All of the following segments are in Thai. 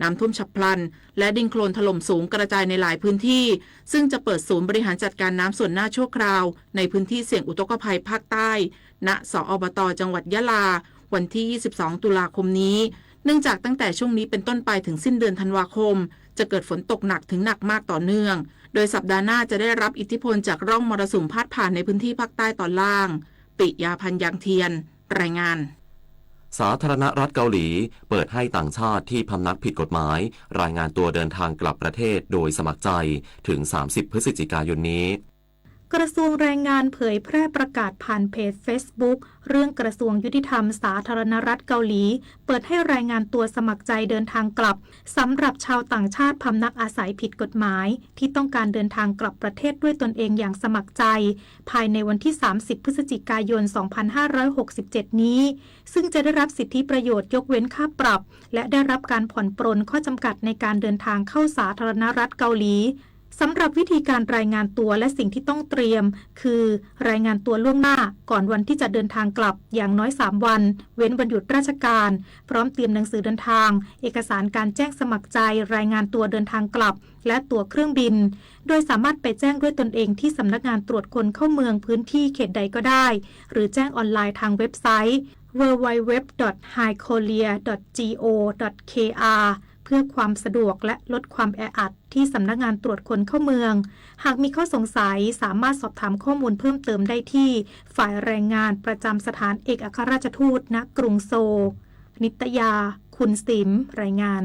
น้ำท่วมฉับพลันและดินโคลนถล่มสูงกระจายในหลายพื้นที่ซึ่งจะเปิดศูนย์บริหารจัดการน้ำส่วนหน้าชั่วคราวในพื้นที่เสี่ยงอุทกภัยภาคใต้ณสอบต.จังหวัดยะลาวันที่ 22 ตุลาคมนี้เนื่องจากตั้งแต่ช่วงนี้เป็นต้นไปถึงสิ้นเดือนธันวาคมจะเกิดฝนตกหนักถึงหนักมากต่อเนื่องโดยสัปดาห์หน้าจะได้รับอิทธิพลจากร่องมรสุมพาดผ่านในพื้นที่ภาคใต้ตอนล่างปิยาพันธ์ยางเทียนรายงานสาธารณรัฐเกาหลีเปิดให้ต่างชาติที่พำนักผิดกฎหมายรายงานตัวเดินทางกลับประเทศโดยสมัครใจถึง 30 พฤศจิกายนนี้กระทรวงแรงงานเผยแพร่ประกาศผ่านเพจ Facebook เรื่องกระทรวงยุติธรรมสาธารณรัฐเกาหลีเปิดให้รายงานตัวสมัครใจเดินทางกลับสำหรับชาวต่างชาติพำนักอาศัยผิดกฎหมายที่ต้องการเดินทางกลับประเทศด้วยตนเองอย่างสมัครใจภายในวันที่ 30 พฤศจิกายน 2567 นี้ซึ่งจะได้รับสิทธิประโยชน์ยกเว้นค่าปรับและได้รับการผ่อนปรนข้อจำกัดในการเดินทางเข้าสาธารณรัฐเกาหลีสำหรับวิธีการรายงานตัวและสิ่งที่ต้องเตรียมคือรายงานตัวล่วงหน้าก่อนวันที่จะเดินทางกลับอย่างน้อย3วันเว้นวันหยุดราชการพร้อมเตรียมหนังสือเดินทางเอกสารการแจ้งสมัครใจรายงานตัวเดินทางกลับและตั๋วเครื่องบินโดยสามารถไปแจ้งด้วยตนเองที่สำนักงานตรวจคนเข้าเมืองพื้นที่เขตใดก็ได้หรือแจ้งออนไลน์ทางเว็บไซต์ www.highkorea.go.krเพื่อความสะดวกและลดความแออัดที่สำนักงานตรวจคนเข้าเมืองหากมีข้อสงสัยสามารถสอบถามข้อมูลเพิ่มเติมได้ที่ฝ่ายแรงงานประจำสถานเอกอัครราชทูตณกรุงโซลนิตยาคุณสิมรายงาน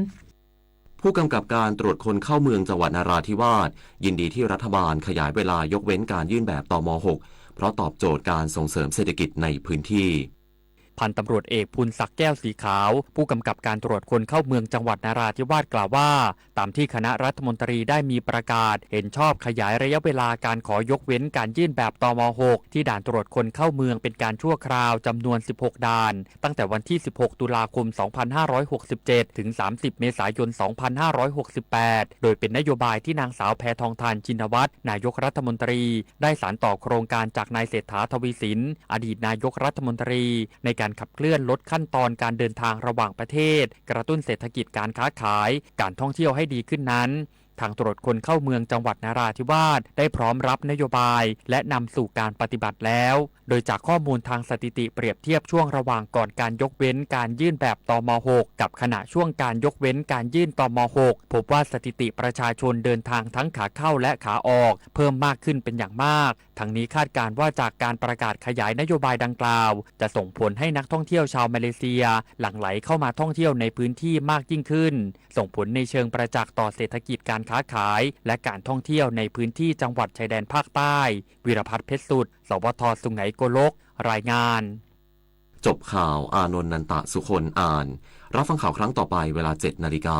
ผู้กำกับการตรวจคนเข้าเมืองจังหวัดนราธิวาสยินดีที่รัฐบาลขยายเวลายกเว้นการยื่นแบบตม. 6เพราะตอบโจทย์การส่งเสริมเศรษฐกิจในพื้นที่พันตำรวจเอกพูนศักดิ์แก้วสีขาวผู้กำกับการตรวจคนเข้าเมืองจังหวัดนราธิวาสกล่าวว่าตามที่คณะรัฐมนตรีได้มีประกาศเห็นชอบขยายระยะเวลาการขอยกเว้นการยื่นแบบตม. 6ที่ด่านตรวจคนเข้าเมืองเป็นการชั่วคราวจำนวน16ด่านตั้งแต่วันที่16ตุลาคม2567ถึง30เมษายน2568โดยเป็นนโยบายที่นางสาวแพทองธารชินวัตรนายกรัฐมนตรีได้สานต่อโครงการจากนายเศรษฐาทวีสินอดีตนายกรัฐมนตรีในการขับเคลื่อนลดขั้นตอนการเดินทางระหว่างประเทศกระตุ้นเศรษฐกิจการค้าขายการท่องเที่ยวให้ดีขึ้นนั้นทางตรวจคนเข้าเมืองจังหวัดนราธิวาสได้พร้อมรับนโยบายและนำสู่การปฏิบัติแล้วโดยจากข้อมูลทางสถิติเปรียบเทียบช่วงระหว่างก่อนการยกเว้นการยื่นแบบตม. 6กับขณะช่วงการยกเว้นการยื่นตม. 6พบว่าสถิติประชาชนเดินทางทั้งขาเข้าและขาออกเพิ่มมากขึ้นเป็นอย่างมากทั้งนี้คาดการณ์ว่าจากการประกาศขยายนโยบายดังกล่าวจะส่งผลให้นักท่องเที่ยวชาวมาเลเซียหลั่งไหลเข้ามาท่องเที่ยวในพื้นที่มากยิ่งขึ้นส่งผลในเชิงประจักษ์ต่อเศรษฐกิจการค้าขายและการท่องเที่ยวในพื้นที่จังหวัดชายแดนภาคใต้วิรพัฒน์เพชรสุดสวท.สุไหงโกลกรายงานจบข่าวอานนท์นันตะสุคนอ่านรับฟังข่าวครั้งต่อไปเวลา 7 นาฬิกา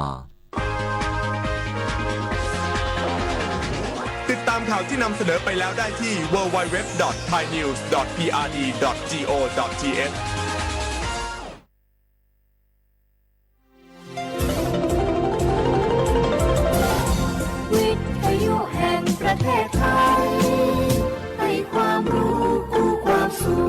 ติดตามข่าวที่นำเสนอไปแล้วได้ที่ www.thainews.prd.go.thวิทยุแห่งประเทศไทยให้ความรู้คู่ความสุข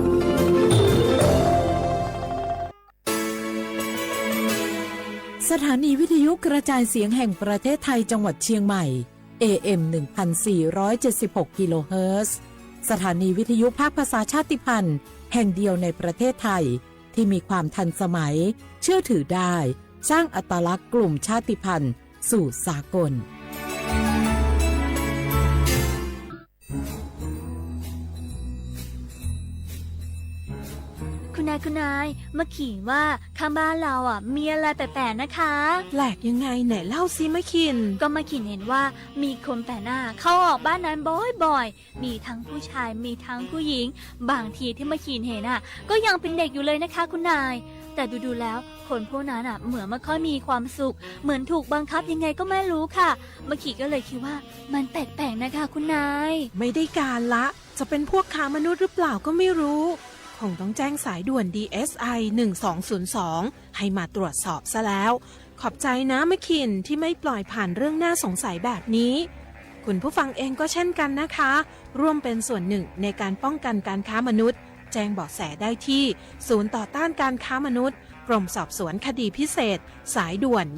สถานีวิทยุกระจายเสียงแห่งประเทศไทยจังหวัดเชียงใหม่ AM 1476 กิโลเฮิรตซ์สถานีวิทยุภาคภาษาชาติพันธุ์แห่งเดียวในประเทศไทยที่มีความทันสมัยเชื่อถือได้สร้างอัตลักษณ์กลุ่มชาติพันธุ์สู่สากลคุณนายมาขี่ว่าข้างบ้านเรามีอะไรแปลกๆนะคะแปลกยังไงไหนเล่าซิมะขินก็มาขินเห็นว่ามีคนแปลกหน้าเข้าออกบ้านนั้นบ่อยๆมีทั้งผู้ชายมีทั้งผู้หญิงบางทีที่มาขินเห็นก็ยังเป็นเด็กอยู่เลยนะคะคุณนายแต่ดูๆแล้วคนพวกนั้นเหมือนไม่ค่อยมีความสุขเหมือนถูกบังคับยังไงก็ไม่รู้ค่ะมาขิก็เลยคิดว่ามันแปลกๆนะคะคุณนายไม่ได้การละจะเป็นพวกค้ามนุษย์หรือเปล่าก็ไม่รู้คงต้องแจ้งสายด่วน DSI 1202ให้มาตรวจสอบซะแล้วขอบใจนะมะขินที่ไม่ปล่อยผ่านเรื่องน่าสงสัยแบบนี้คุณผู้ฟังเองก็เช่นกันนะคะร่วมเป็นส่วนหนึ่งในการป้องกันการค้ามนุษย์แจ้งเบาะแสได้ที่ศูนย์ต่อต้านการค้ามนุษย์ กรมสอบสวนคดีพิเศษ สายด่วน 1202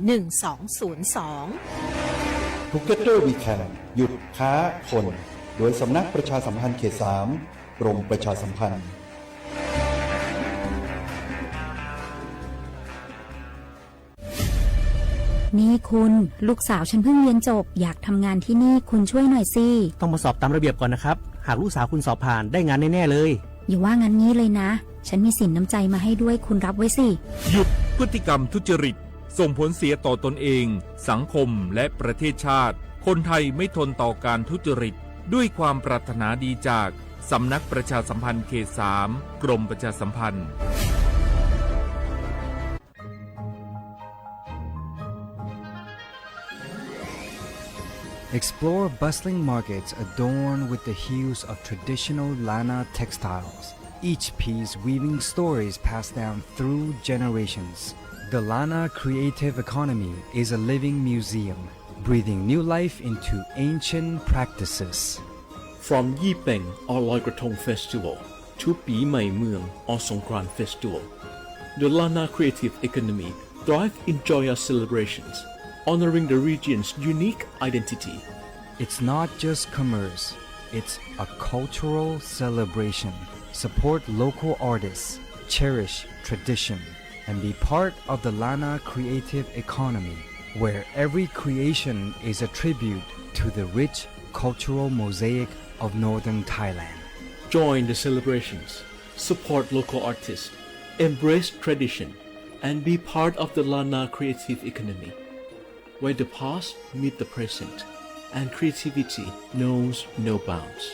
Together We Can หยุดค้าคน โดยสำนักประชาสัมพันธ์เขต 3 กรมประชาสัมพันธ์ นี่คุณลูกสาวฉันเพิ่งเรียนจบอยากทำงานที่นี่คุณช่วยหน่อยสิต้องมาสอบตามระเบียบก่อนนะครับหากลูกสาวคุณสอบผ่านได้งานแน่ๆเลยอย่าว่างั้นงี้เลยนะฉันมีสินน้ำใจมาให้ด้วยคุณรับไว้สิหยุดพฤติกรรมทุจริตส่งผลเสียต่อตนเองสังคมและประเทศชาติคนไทยไม่ทนต่อการทุจริตด้วยความปรารถนาดีจากสำนักประชาสัมพันธ์เขต 3 กรมประชาสัมพันธ์Explore bustling markets adorned with the hues of traditional Lana textiles, each piece weaving stories passed down through generations. The Lana creative economy is a living museum, breathing new life into ancient practices. From Yipeng or Loi Krathong Festival to Pi Mai Mueang or Songkran Festival, the Lana creative economy thrives in joyous celebrations, honoring the region's unique identity. It's not just commerce, it's a cultural celebration. Support local artists, cherish tradition, and be part of the Lana creative economy, where every creation is a tribute to the rich cultural mosaic of northern Thailand. Join the celebrations, support local artists, embrace tradition, and be part of the Lana creative economy, where the past meets the present and creativity knows no bounds.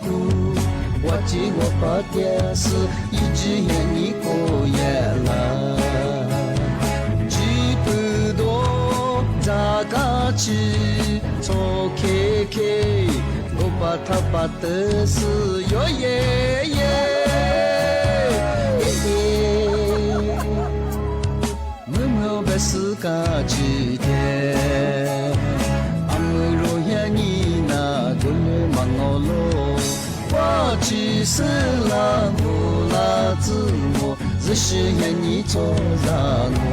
苦，我记我把电视一直眼你过夜了，几不多咋个去做 KK， 我把他把的是哟耶耶。是个季节，阿姆罗呀你那古勒芒奥罗，我去死了不拉自我，只是呀你做让我。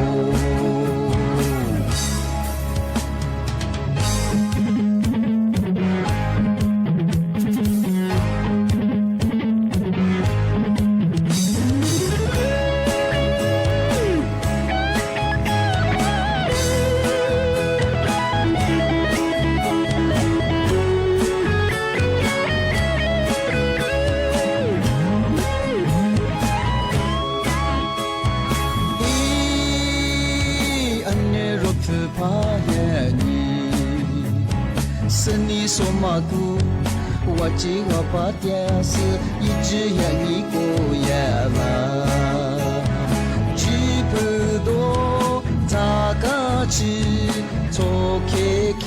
说嘛古，我记我把电视一直眼你过夜了，举不多咋个去做 KK，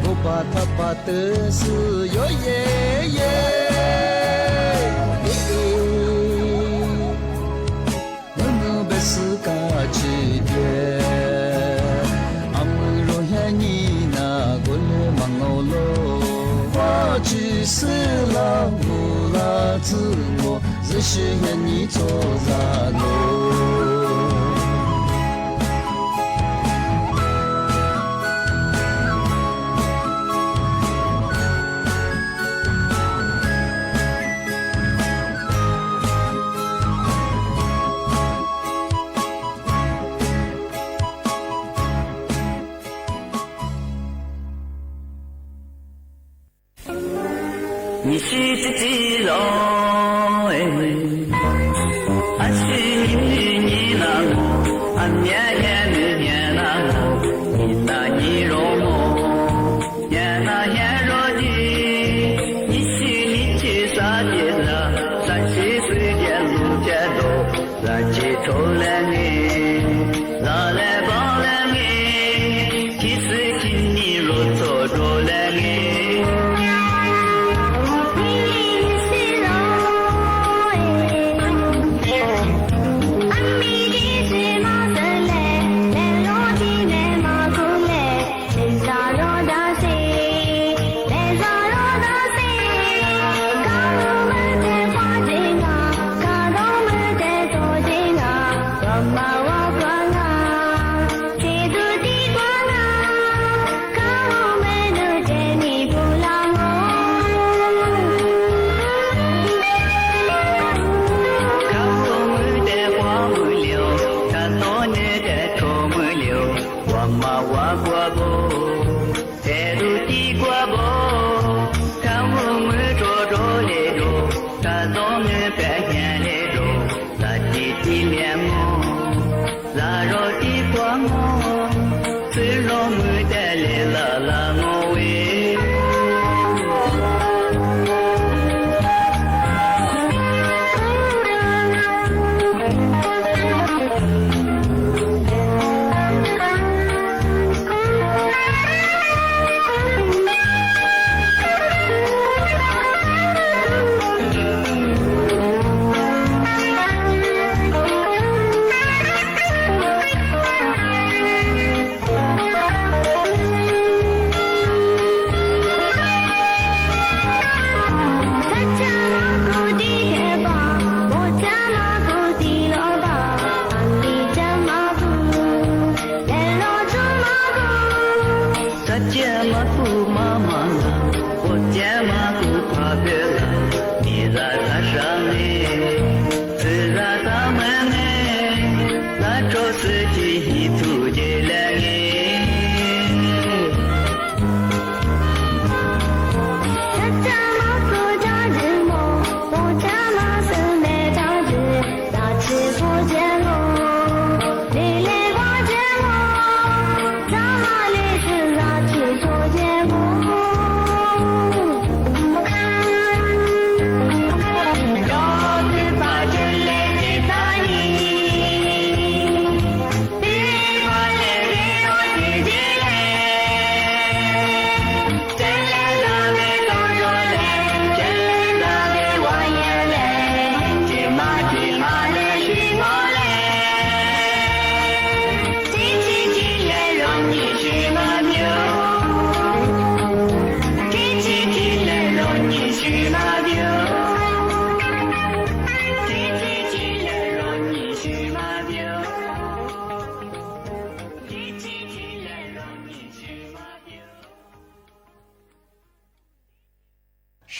我把他把的是哟耶耶，我被是个季节。去死了不拉自我，只是愿你做让我。你是自己喽，俺是你那我，俺年那我，你那你容我，年那若的，你是你去啥的啦？30岁的路街头，咱去抽了你，拿来包了你，其实今你若做着了你。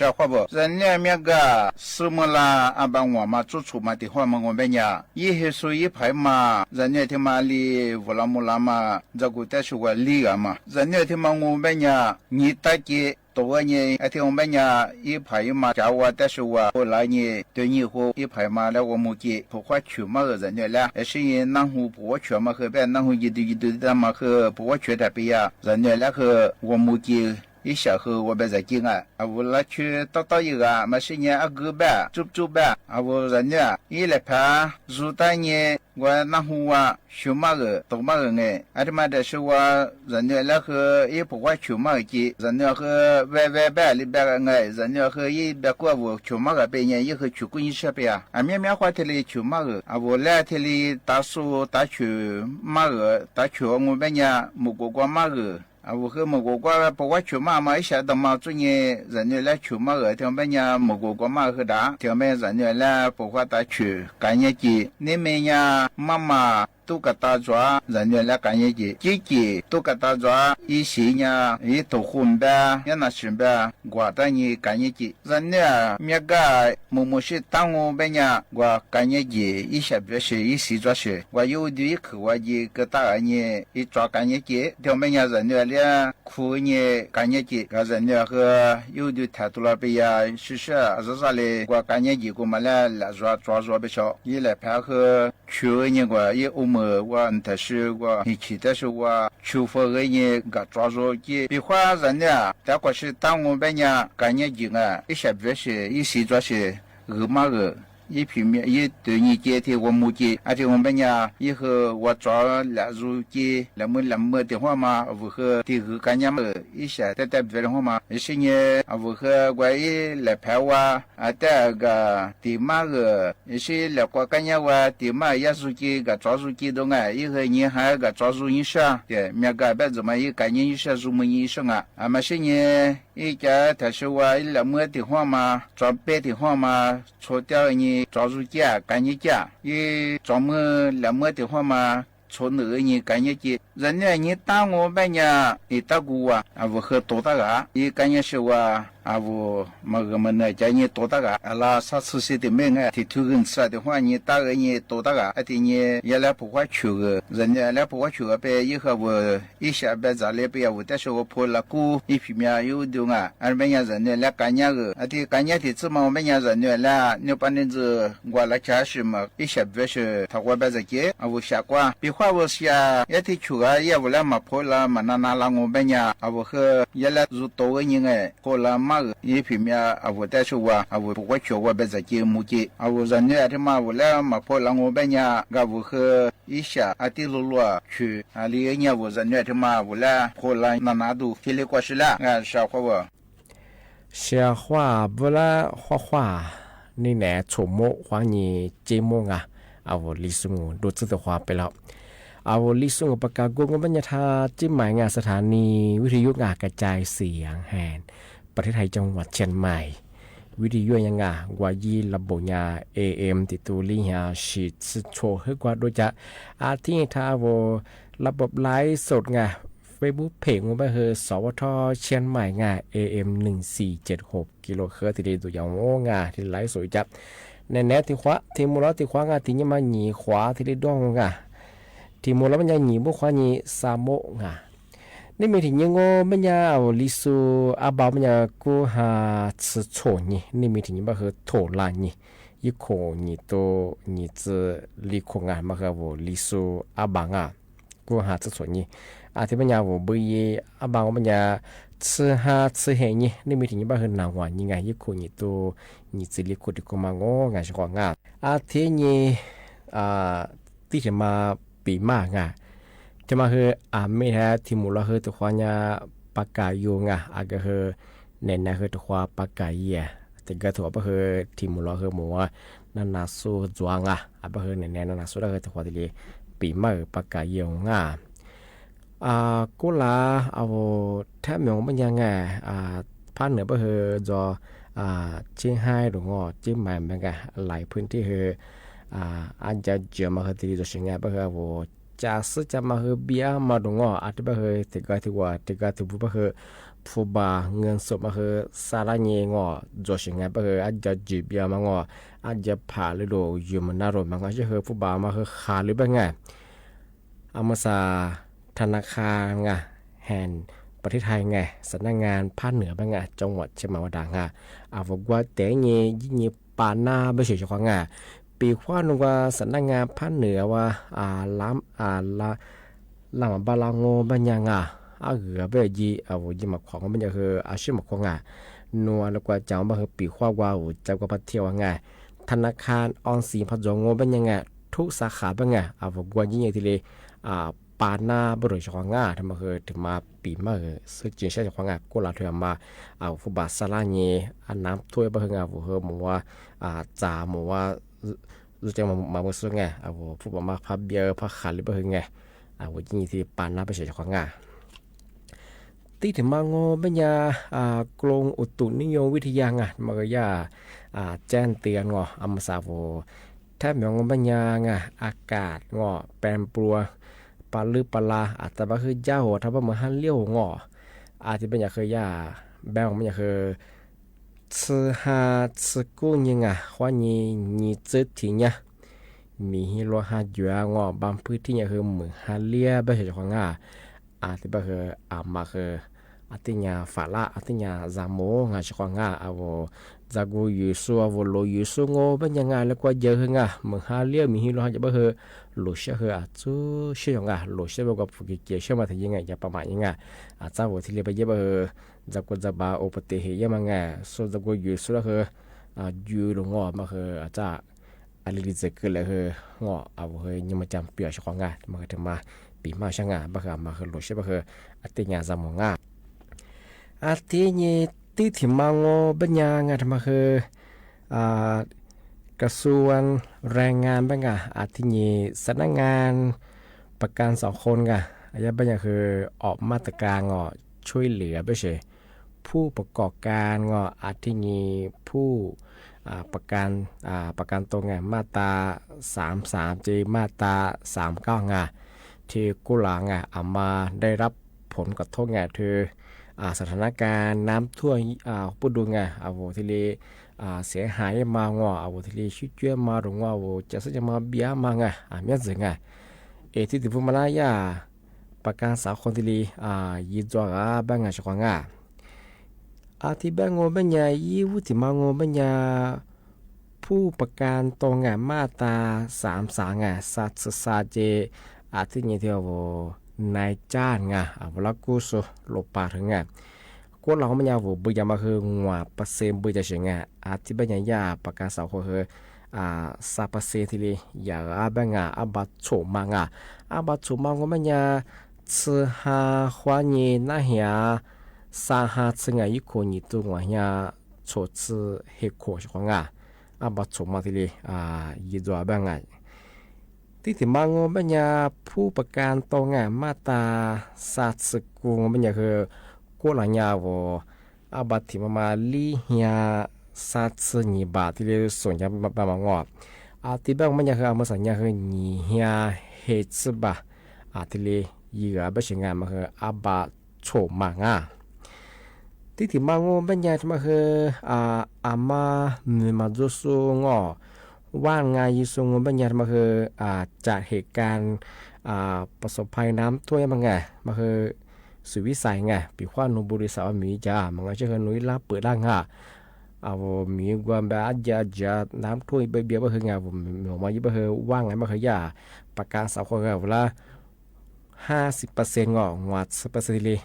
小伙不，人家那个什么啦，阿帮我嘛做出嘛的话嘛，我们呀，一黑说一排嘛，人家他妈里乌拉木拉嘛，这个但是我理啊嘛，人家他妈我们呀，你大姐。多年，而且我们呀一排嘛，叫我但是我后来呢，对以后一排嘛，那我们给不花去嘛个人家啦，而是因南湖不花去嘛和别南湖一堆的嘛和不花去那边呀，人家那和我们给。一小后我们在进啊，我那去到一个，嘛是年个呗，走呗，我人家一来拍，如当年我那户啊，修嘛个，多嘛个哎，而且嘛的是我人家那个也不花修嘛个，人家和外边里边个哎，人家和一边过我修嘛个别人也和去过一些边啊，面花天里修嘛个，我来天里打树打去嘛个，打去我们家木瓜嘛个。我和某个瓜不过去嘛一下的嘛，昨年人家来去嘛个，条边呀某个嘛和大，条边人家来不花打去，干业绩，你们呀妈妈。都给打抓，人家来干业绩，姐姐都给打抓，一些呢，一头混呗，也那是呗，我带你干业绩，人家那个某些当我们呢，我干业绩，一下不是，一些抓是，我有的去我一个大呢，一抓干业绩，条面呢人家咧苦呢干业绩，人家和有的态度了不呀，是啥嘞，我干业绩我们来抓不少，一来配合去呢我也欧盟。我但是我以前但是我出发个人个抓住的，比方人家，但我是当我们家干业绩啊，一些不是一些抓是嘛个。一平面一对你接的我母亲，而且我们家以后我抓来入接那么的话嘛，我和的和干娘们一些在别的话嘛，一些呢，我和我也来拍我啊，这个的嘛个一些来过干娘我的嘛也是给个抓住激动啊，以后你还个抓住一下，对，面个别怎么一干娘一下入门一上啊，嘛是呢。一家他是我那么的话嘛，抓白的话嘛，除掉你抓住家干你家，一专门那么的话嘛，除那个你干你家，人家你打我们家，你打过啊，我和多大个，一干你是我。我们呢，叫你多大个？那啥吃些的没啊？提头人吃的话，你大个你多大个？而且你也来不花去个，人家来不花去个呗。以后我一下呗，咋来呗？我但是我破了股一平面有的啊，俺们家人家来干年个，而且干年的怎么我们家人家来，你把那子我来家什么？一下不是他我别在家，我下瓜，比方我下也提去个，也不来嘛破了嘛拿了我们家，我和也来入多个人哎，破了嘛。一平面我但是我不会去我别在节目的我人家他妈我来嘛破了我们家我和一下的路去里年我人家他妈我来破了拿都这里过去了小伙我小伙不啦画你呢触摸黄你节目我历史我都知道话ไปแล้ว我历史我ประกาศกูมันจะทาจิ้มหมายงานสถานีวิทยุกระจายเสียงแห่งประเทศไทยจังหวัดเชียงใหม่วิทยุยังวายีระบบยา AM ติดตัวลิฮาชิดโชว์ให้กว่าโดยจะที่ทาวระบบไลฟ์สดFacebook เพจว่าสวทเชียงใหม่AM 1476กิโลเฮิรตซ์ที่ได้ตัวอย่างที่ไลฟ์สดจับแน่ๆที่ขวาที่มูลที่ขวาที่ยังมาหนีขวาที่ได้ด้องที่มูลมันยังหนีบุขวาหนีสามโมนี่มีถึงยังมันยาวลิซูอาบามันยากูหา吃错นี่มีถึงยังบ่คือโถลานี่อีโคนี่โตนี่จะลิโคมาคือว่าลิซูอาบางกูหา吃错นี่ที่มันยาวบ่ยอาบางมันยา吃หา吃เฮนี่มีถึงยังบ่คือหนาวนี่อีโคนี่โตนี่จะลิโคดิโกมางสิกว่าที่นี่ที่จะมาปีมากจะมาคือไม่แท้ที่มูลคือตัวควายปากกาโยงก็คือเน้นคือตัวควาปากกาเย่แต่ก็ถือว่าคือที่มูลคือหมูนั่นน่าสู้จวงก็คือเน้นนั่นน่าสู้ได้คือตัวควาที่ปีมาปากกาโยงกูละแทบไม่มันยังภาคเหนือก็คือจอเชียงไฮ้หรือเชียงใหม่มันหลายพื้นที่คืออาจจะเจอมาคือที่ตัวเชียงใหม่ก็คือเ จะซื้อจะมาเฮเบียมาดงอาทิบะเฮติกาติว่าติกาติบุบะเฮผู้บาเงินสดมาเฮสาระเงอจอชิงไงบะเฮอาจจะจีบยามางอาจจะผ่าหรือโดยูมันนารมังอาจจะเฮผู้บามาเฮขาหรือบ้างไงอามาซาธนาคารไงแห่งประเทศไทยไงสำนักงานภาคเหนือบ้างไงจังหวัดเชียงใหม่ว่าดังไงบอกว่าแต่เงี้ยยิ่งปานาไม่เฉยๆของไงปีขวานว่าสำนักงานภาคเหนือว่าลำบาลางโงบัญญังเหลือเบยียิ่งมาของบัญญังคืออาชีพมาของนัวแล้วก็จังว่าคือปีขวานว่าจังว่าพัฒเที่ยวไงธนาคารออมสินพจงโงบัญญังทุกสาขาบ้างไงบอกว่ายิ่งที่เลยปานาบริจาคงาทำมาคือถึงมาปีมาซึ่งจริงใช่จากงาก็ลาเทียมาฟุบาสลาเนอันน้ำถ้วยบะเฮงฟุเฮมัวจ่ามัวรู้จักมาเมื่อส่งไงฟุบามาพับเบียร์พักขาลิบะเฮงไงวันนี้ที่ปานาไปเฉยจากงาตีถึงมางอปัญญากรมอุตุนิยมวิทยางมากยาแจ้งเตือนอัมสาวแทบอย่างปัญญอากาศแปรปรวนปลาลือปลาอาจจะบ่คือเจ้าถ้าว่ามันหันเลี้ยวอาจจะเป็นอย่างเคยแบงมันอย่างเคยซื้อหาซื้อกู้ยังว่านี่จืดทิ้งมีฮิโรฮาจัวบางพื้นที่อย่างเคยเหมือนหันเลี้ยบ่ใช่ของอาจจะบ่คือมาคืออาทิญาฝาละอาทิญาซาโมงาชของจากูยูซัววโลยูซุงเป็นยังไงแล้วก็เยอะเหมือนฮาเลียมีฮิโรฮาจะบ่เฮหลุดเชื่อจูเชื่อหลุดเชื่อกับผู้เกี่ยวเชื่อมาถึงยังไงจะประมาณยังไงเจ้าที่เรียกไปเยอะบ่เฮจากูจะบาอุปติเหตุยังไงส่วนจากูยูซุแล้วเฮยูลงมาเฮอาจจะอะไรที่จะเกิดเลยเฮเอาเฮยังมาจำเปียชของมาถึงมาปีมาช่างบ่เฮมาเฮหลุดเชื่อบ่เฮอาทิญาซามงอาทิญที่ถิ่มางบัญญัติทำมาคือกระทรวงแรงงานบ้างอาทิญสำนักงานประกันสังคมอาจจะบัญญัติคือออกมาตรการช่วยเหลือไปเฉยผู้ประกอบการอาทิญผู้ประกันตรงมาตรา33 จีมาตรา39ที่กุหลาเอามาได้รับผลกระทบคือสถานการณ์น้ำท่วมปุดุที่เลเสียหายมาที่เลชิดเชื่อมาหรือจะจะมาเบียมาเมียจึงที่ที่พูดมาแล้วประกันสังคมที่เลยีจวกบ้างชกที่บ้างบัญญัติยี่วุฒิมางบัญญัติผู้ประกันตรงมาตรา33สัตสาเจที่นี่ที่นายจ้างเวลากูสลบปากถึงกูเราไม่ยาวบุญมาคือหัวเปอร์เซ็นต์บุญจะเสียที่บ้านยาประกาศสาวคือ3%ที่เลยอย่าบ้างบัตรโฉมบัตรโฉมก็ไม่ยาซื้อหาควายน่าเหี้ยสาหัสยิ่งคนยิ่งตัวหัวเหี้ยโฉซื้อเฮโคชของบัตรโฉมที่เลยยิ่งตัวบ้างที่ถึงบางบัญญัติผู้ประกันตรงมาตราสัตสกุลบัญญัติคือกูหลังยาวบัตรที่มาลีเฮียสัตสนิบาที่เรียกส่วนใหญ่บางที่บางบัญญัติคือมาสัญญาคือนิเฮียเฮซบะที่เรียกยีกบัญชีงานมาคือบัตรโฉมที่ถึงบางบัญญัติมาคือมามาดูสูงว่างานยิสุงบัญญัติมาคือจากเหตุการณ์ประสบภัยน้ำท่วมมาคือสุวิสัยปีขวานุบุริสาวมีจ้ามันก็จะคือนุ้ยลาเปิดร่างมีความแบบจะน้ำท่วมเบียบมาคือผมมายิ่งมาคือว่างมาคือยาประกาศสาวคนเวลา50%หัว10%เลย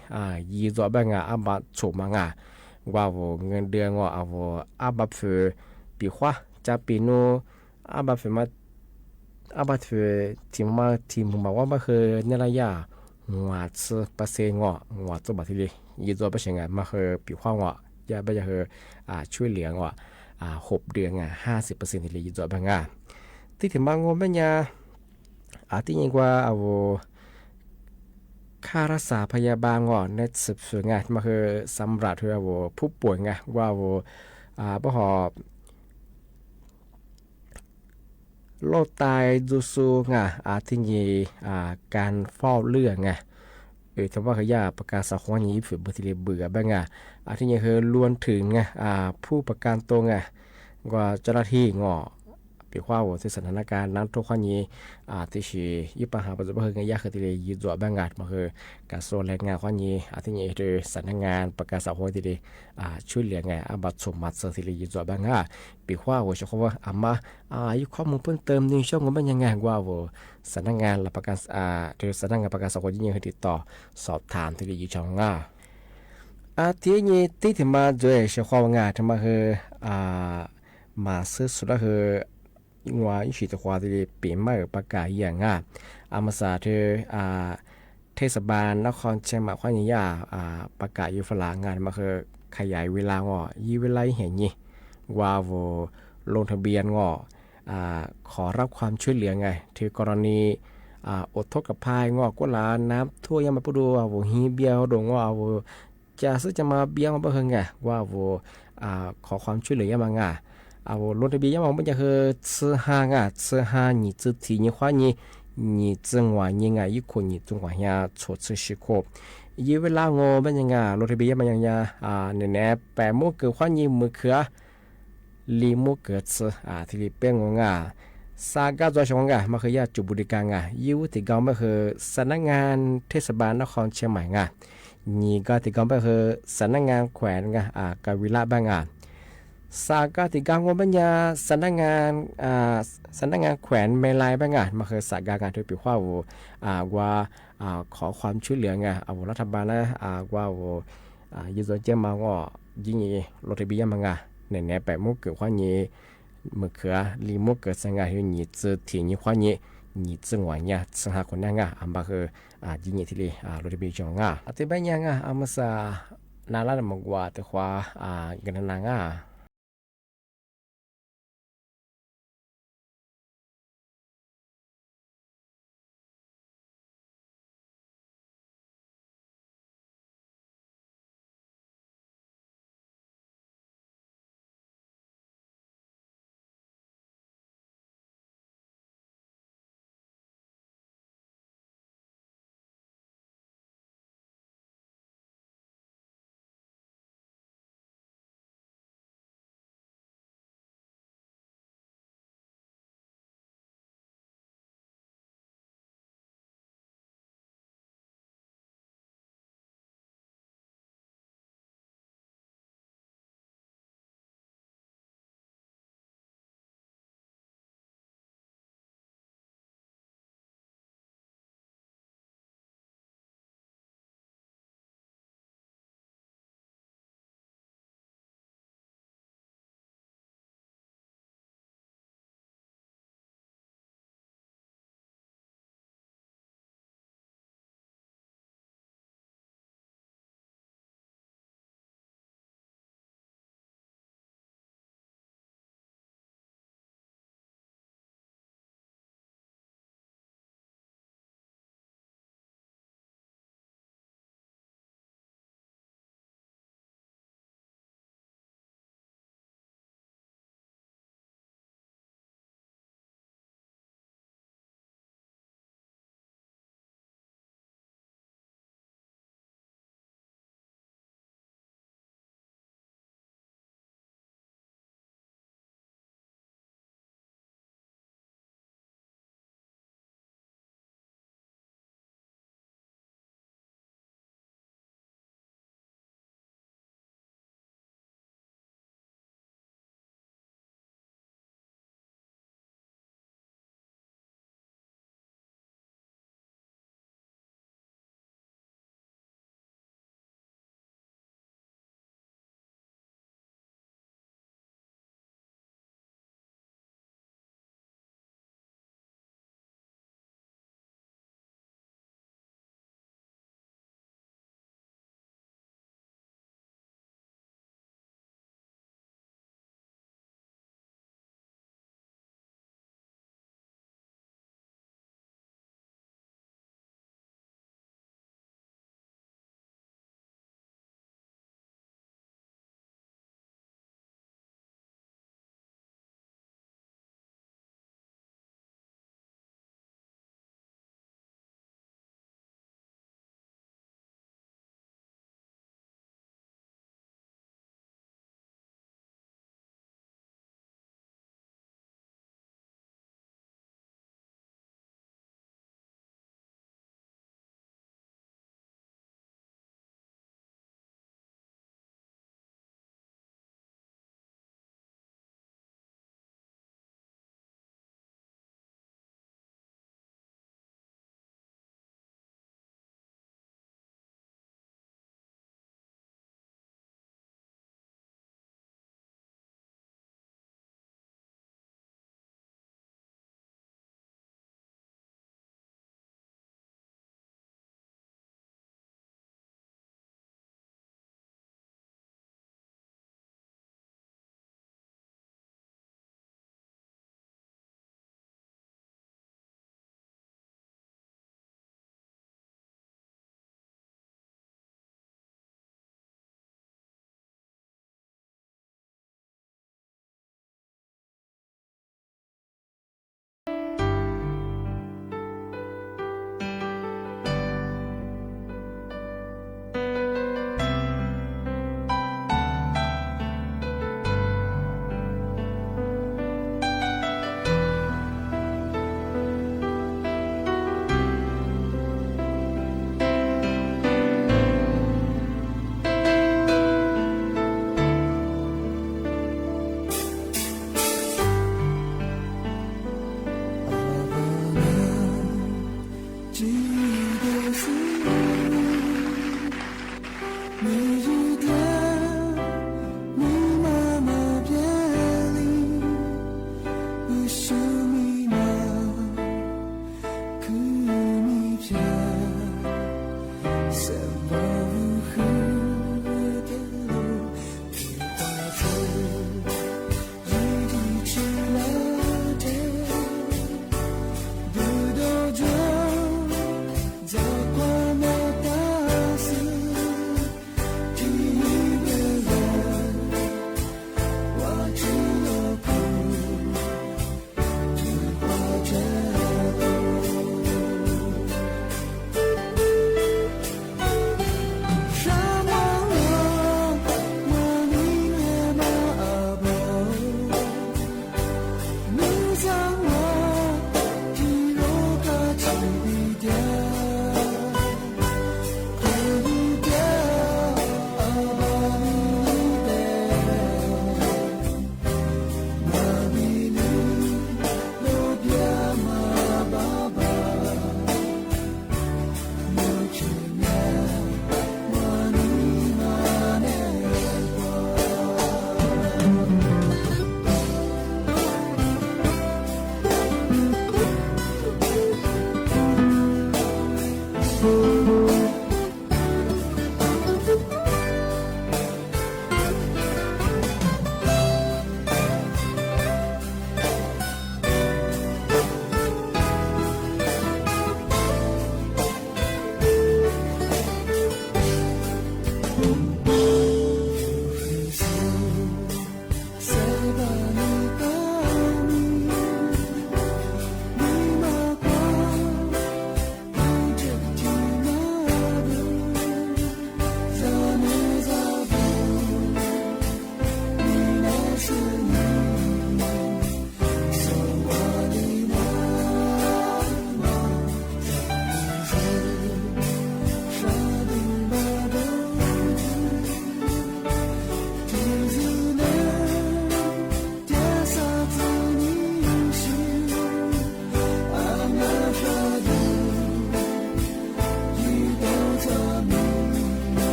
ยี่ตัวบ้างบัตรโฉมว่าเงินเดือนบัตรปีขวาจะปีโนบัตรบัตรทีมมาว่ามาคือเนี่ยระยะหัว10%หัวตัวบัตรที่เลยยี่ตัวเป็นยังไงมาคือปีขวาอย่าไปจะคือช่วยเหลือ6 เดือน50%ที่เลยยี่ตัวบ้างที่ถึงบางวันเนี่ยที่ยิ่งกว่าค่ารักษาพยาบาลในสืบสวนมาคือสำหรับผู้ป่วยว่าบ่หอบ โลดตายดูซูงที่มีการเฝ้าเรื่องทว่าขยะประกาศสักวันนี้ฝืนบทีเบื่อบ้างที่นี่คือล้วนถึงผู้ประกันตัวว่าเจ้าหน้าที่ปีว่าที่สถานการณ์นั้นทุกคนนี้ที่ชียิบปัญหาปัจจุบันยากคือที่ยืดตัวบ้างมาคือการส่วนแรงงานคนนี้ที่นี่คือสถานงานประกาศสักวันที่ช่วยเหลือบัตรสมบัติที่ยืดตัวบ้างปีว่าว่าเฉพาะว่ามาอยู่ข้อมูลเพิ่มเติมในช่วงมันยังไงว่าสถานงานประกาศที่สถานงานประกาศสักวันนี้คือติดต่อสอบถามที่ยืดช่องที่นี่ที่ถึงมาด้วยเฉพาะงานที่มาคือมาซื้อสุดคือว่าอิชิตควาที่เปลี่ยนมาประกาศอย่างมาสาเธอเทศบาลนครเชียงใหม่ข้อนี้ประกาศอยู่ฝรั่งงานมาคือขยายเวลายี่เวลาเห็นนี่ว่าลงทะเบียนขอรับความช่วยเหลือถือกรณีอดทนกับภัยก็ลาน้ำท่วมยังมาปดูฮีเบียวดงจะซื้อจะมาเบี้ยมาเพิ่งว่าขอความช่วยเหลือยังมาลงทะเบียนยังมองมันจะคือซื้อห้า你自体你话你正话你一คน你中话呀错吃时刻ยี่เวลามันยังลงทะเบียนมันยังเนี่ยแปดโมงเกิดว่านี่มือคือลีโมเกิดที่ลีเป็นสากาจอยชงมาคือยาจุบริการยูที่เก่ามาคือสำนักงานเทศบาลนครเชียงใหม่นี่ก็ที่เก่ามาคือสำนักงานแขวงกวิลาบ้างสากาที่เก่ามันยาสำนักงานแขวนเมลัยบ้างมาคือสากาการที่ปีว่าว่าขอความช่วยเหลือรัฐบาลนะว่ายูโซเจมายิ่งรถทะเบียนมาเนี่ยแปดโมงเกิดว่านี่มือคือลีโมเกิดสังกัดอยู่นี่จะที่นี่ว่านี่จังหวะเนี่ยสังหาคนนั้นมาคือยิ่งที่เลยรถทะเบียนจงแต่บางอย่างมาซานาลาดมกว่าแต่ว่ากันนาง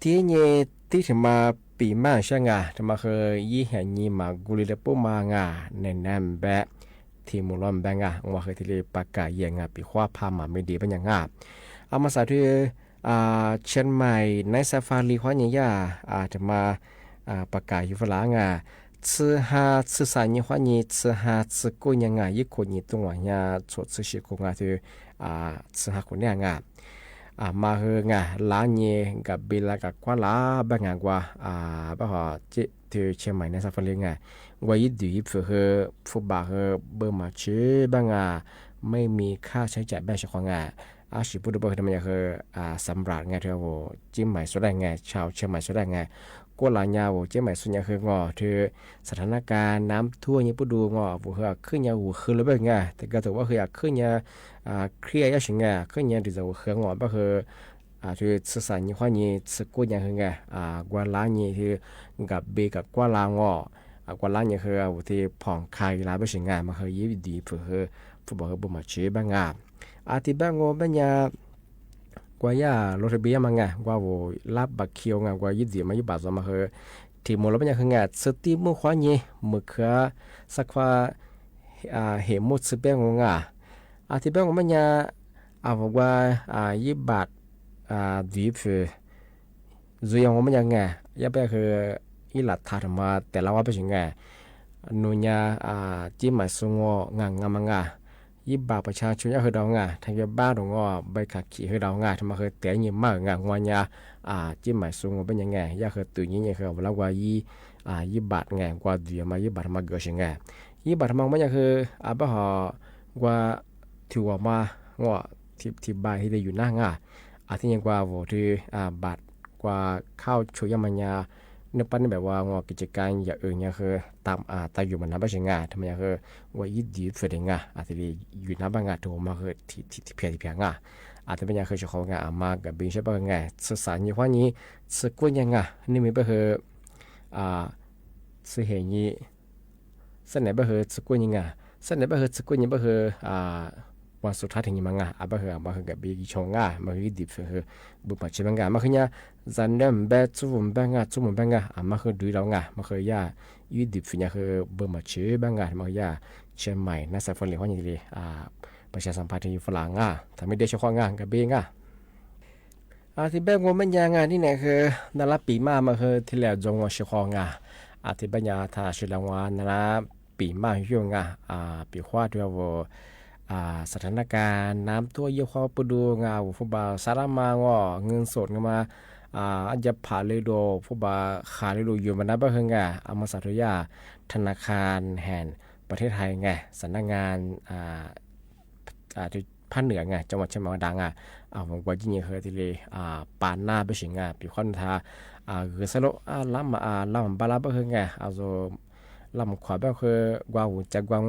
ทีนี้ที่ถึงมาปีมาช่างาจะมาเคยยี่แห่งนี้มากุลิเลปุมางาในน้ำแบะที่มุลอมแบงาว่าเคยที่เลปากกาเยงาปีขว้าพามาไม่ดีเป็นอย่างงาเอามาใส่ที่เชียงใหม่ในซาฟารีขว้าเนี่ยยาจะมาปากกาอยู่ฝรั่ง吃哈吃啥呢？话呢吃哈吃过年啊，一过年冬啊呀，做吃些过啊就吃哈过年啊มาเฮงาล้านเยกับเบลากับกว่าลาบางกว่าบ่ฮอเจที่เชียงใหม่ในซาฟารีไงว่ายิดีเพื่อฟุบาเฮเบอร์มาเชบางไม่มีค่าใช้จ่ายแบบเฉพาะไงสิพูดบ่ทำไมเฮสำหรับไงเธอว่าจิ้มใหม่สุดได้ไงชาวเชียงใหม่สุดได้ไงก็หลายยาวเจ้าใหม่สุดยาคืองอเธอสถานการณ์น้ำท่วมญี่ปุ่นดูงอผู้เฮขึ้นยาหูคือเลยเป็นไงแต่ก็ถือว่าคืออยากขึ้นยาเครียดยาชิงไงขึ้นยาดีจะหูคืองอก็คือเธอสื่อสารยี่ห้อนี้สกุลยาคือไงกว่าล้านยี่คือกับเบกับกว่าล้างอกว่าล้านยี่คือที่ผ่องคลายล้าไปชิงไงมาคือยี่ดีเพื่อผู้บอกบุมาเชื่อบ้างที่บ้างงอบ้างยากว่ายาโรถเบียมังไงกว่าवोลับบักเคียวไงกว่ายิดมายุบาซมาคือที่มลปัญญาคือไงสติมุขวานี่มุขสักว่าเหมุสเปงงที่เปงปัญญาว่ายิบาดีฟจุยงปัญญาไงยาเปคืออีหลัดถามาแต่ละว่าเป็นยังไงนุญาจิมาสงงมังยิบบาประชาชนยาคือดาวงาทางยาบ้าดงอใบขัดขี่คือดาวงาทำมาคือแต่ยิ่งมากงางวญาจิ้มหมายสูงเป็นยังไงยาคือตื่นยิ่งคือเวลาว่ายิบบาดไงกว่าเดียมายิบบาดมาเกิดยังไงยิบบาดมองมันยังคือบ่หอกว่าถือว่ามางอที่บายที่ได้อยู่หน้างาที่ยังกว่าโวที่บาดกว่าเข้าช่วยมันยาเนื้อปั้นแบบว่างอกิจการอย่างอื่นเนี่ยคือตามอยู่มันนับเป็นงาทำไมคือว่ายิดดีเฟดงาที่อยู่นับเป็นงาถูกมาคือที่เพียงที่เป็นยังคือเจ้าของงามากับบินใช่ป่ะไงสื่อสารยี่ห้อนี้สกุลยังนี่มีเป็นคือสื่อเหตุนี้เสนอเป็นคือสกุลยังเสนอเป็นคือสกุลยังเป็นคือวันสุดท้ายถึงยังไงมาคือกับบินชงมาคือดีคือบุปผาชิบังมาคือเนี่ยจันเดมเบจูมบังจูมบังมาคือดูเรามาคือยายูดิฟเนี่ยคือบุปผาชิบังมาคือยาเชียงใหม่น่าจะฟังเรื่องนี้เลยประชาสัมพันธ์ที่ฝรั่งทำให้ได้เฉพาะกับเบงที่เบงว่ามันยังที่ไหนคือนาราปีมาคือที่แล้วจงว่าเฉพาะที่ปัญญาถ้าชิลาวานาราปีมาอยู่ปีขวาด้วยว่าสถานการณ์น้ำท่วมเยอะข้อปูดูฟุบาสารมางเงินสดมาอาจจะผ่าเลยดูฟุบาขาเลยดูอยู่มันนับเป็นไงมาสาธุยาธนาคารแห่งประเทศไทยไงสำนักงานที่ภาคเหนือไงจังหวัดเชียงใหม่ดังผมว่าจริงๆคือที่เลยปานหน้าไปสิงปีคอนทาคือสโลล้ำบาลาเป็นไงลำขวาแบบคือกว่าจะกว่าง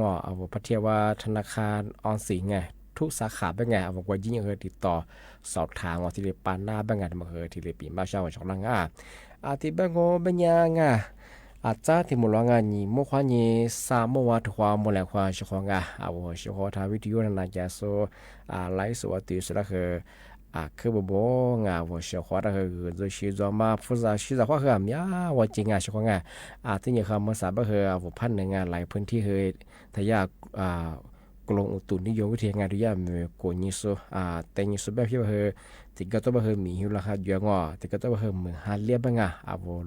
พัทยาธนาคารออมสินไงทุกสาขาเป็นไงว่ายิ่งเคยติดต่อสอบถามที่เรียปานหน้าเป็นไงมาเคยที่เรียปีมาเช้าช่องล่างที่เป็นโง่เป็นยังอาจจะที่มุลงานนี้มุขวานี้สามวัตถุมุลควาช่องช่องทางวิทยุนั่นจะโซไลฟ์สดที่สุดคือบ่ว่าเสียขวาคือจะชีจอมาฟุซาชีจะว่าคือมีว่าจริงช่วงที่นี่คือมาสาบ่คือว่าพันในงานหลายพื้นที่เคยทายากลงอุตุนิยมวิทยางานที่มีโกนิโซแต่นิโซแบบที่คือที่ก็ต้องคือมีหิวราคาอยู่ที่ก็ต้องคือมือหาเลียบงว่า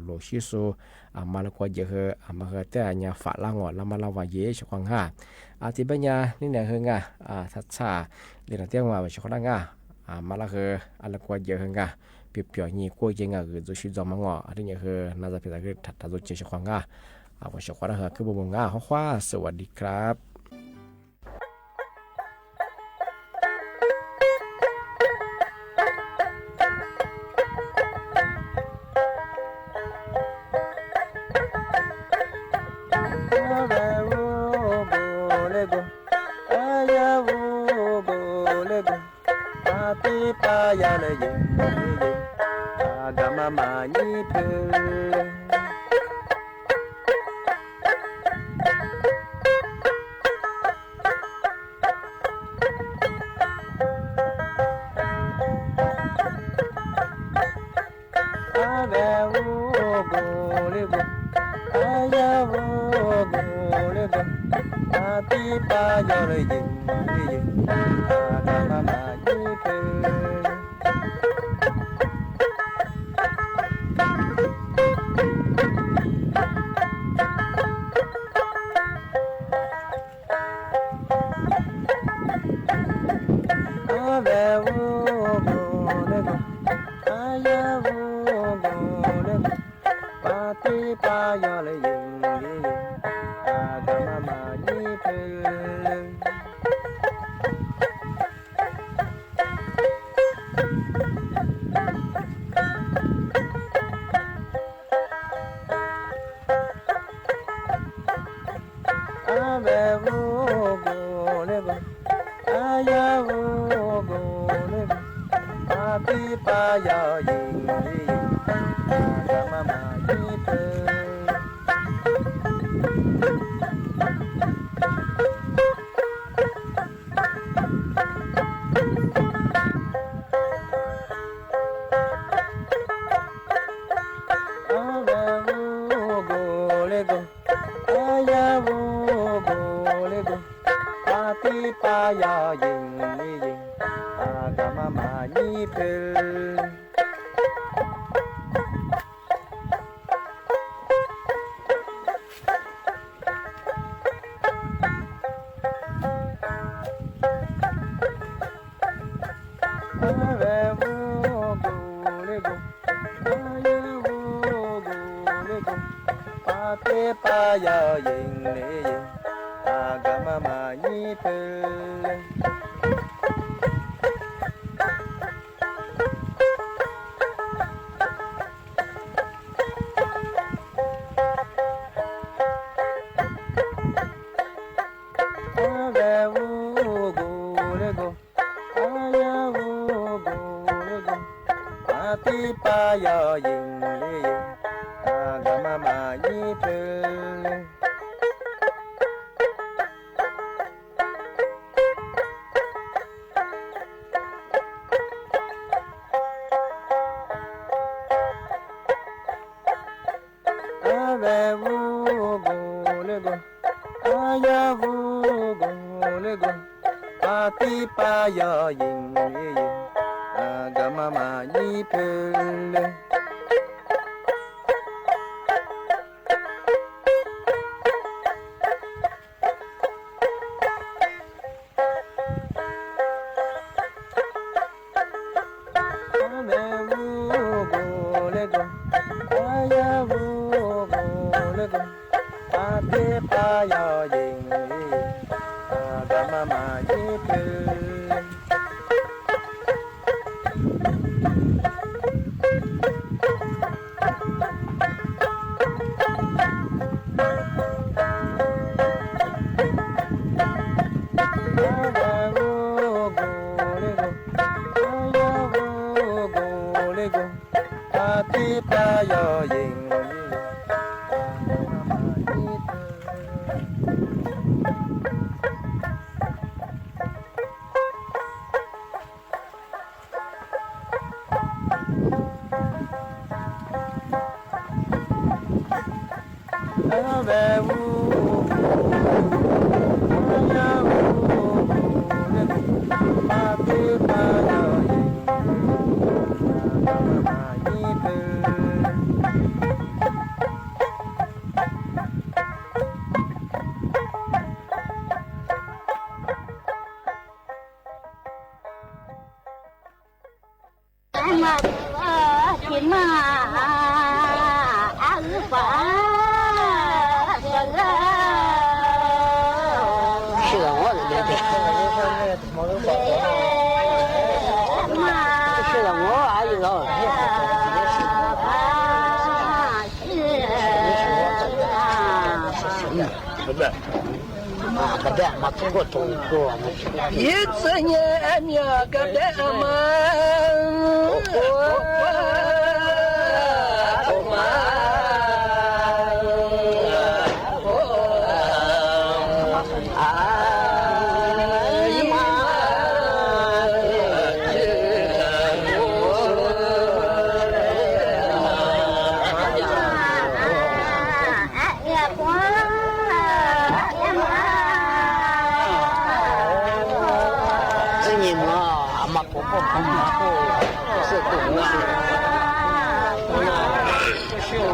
โลชิโซมาแล้วก็จะคือมาคือแต่เนี่ยฝาล่างแล้วมาลาวาเยช่วงที่ปัญญานี่เนี่ยคือทัศน์เรื่องเตี้ยว่าช่วงมาแล้วคืออะไรก็เยอะขึ้นเปรียบนี่ก็ยังคือจะชิจอมังอันนี้คือน่าจะเป็นอะไรถัดจากเจ้าของว่าเจ้าของคือบุญเขาว่าสวัสดีครับ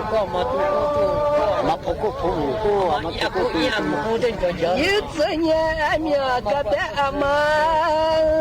个嘛都嘛不过不过嘛不过一子年面个的阿妈。